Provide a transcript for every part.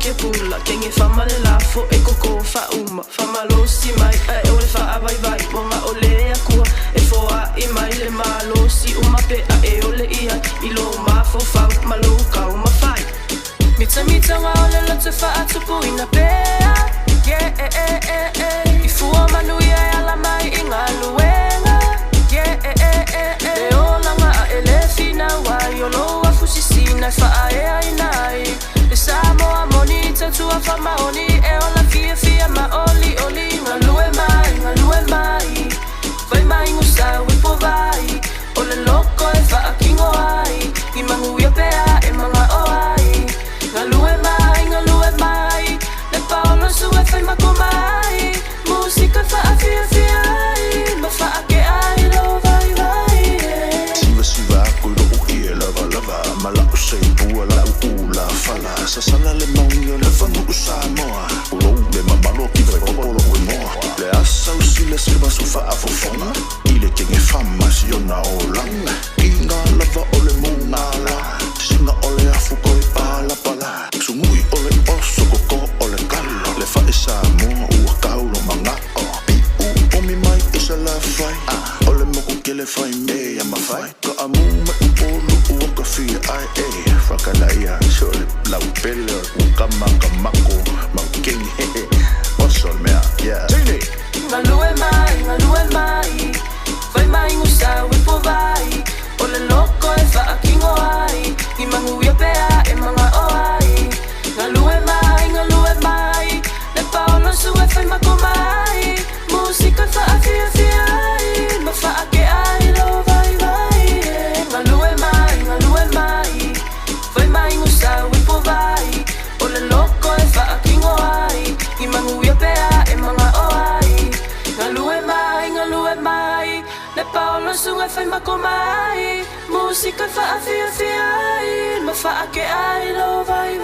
ke pula Kenge whamale lafo e koko whauma Whamalosi mai ai o le whaavai vai Wonga o le akua e foa i mai le malosi Umape a e o le ia I lo mafo whau malo kau mawhai Mita ngā o le lote whaatupu ina pēa I fua manu ia e ala mai I ngā luenga E o langa a e le fina wai O loa fusisina wha e ai nai E Samoa moni tatua whamaoni E o la fia ma oli Ngā lue mai Vai mai ngusa wipo vai O le loko e wha kingo ai I mangu ia pea e mga oai Ngā lue mai Le paolo su e whai mako mai Musika wha fia ai Ma wha ke ai lo vai Siva aku lo uhi e lava Mala o sei pua la uula fala Sasala le maungi o le whangu u Samoa Uro le mamalo ki vai popolo ue moa Le asa u sile silva su wha afofonga I le kenge whama si o na o langa I ngā lava o le mungala Singa o le afu koi pala pala Sumui o le oso koko o le kalo Le wha e Samoa ua kaulo mangao Pi u omi mai isa la whai O le moku ke le whai mea ma whai Ka amu me upolu ua ka fia ai e Whakalaia so le lau pele o kamako Mau kengi he Oso mea, yeah Tini! Ngā lue mai Vai mai ngusa wipo vai O le loko e wha kingo ai I mangu ia pea e mga oai Ngā lue mai Le paolo su e whai mako mai Musika wha fia ai Ma wha ke ai lo vai Ngā lue mai Vai mai ngusa wipo vai O le loko e wha kingo ai I mangu ia pea e mga oai Ngā lue mai Le paolo su e whai mako mai Musika wha fia ai Ma wha ke ai lo vai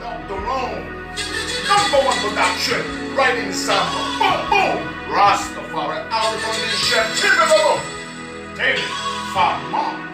Dr. Long, #1 production, right in the summer. Boom, boom, Rastafari, out of the nation. David Farmer.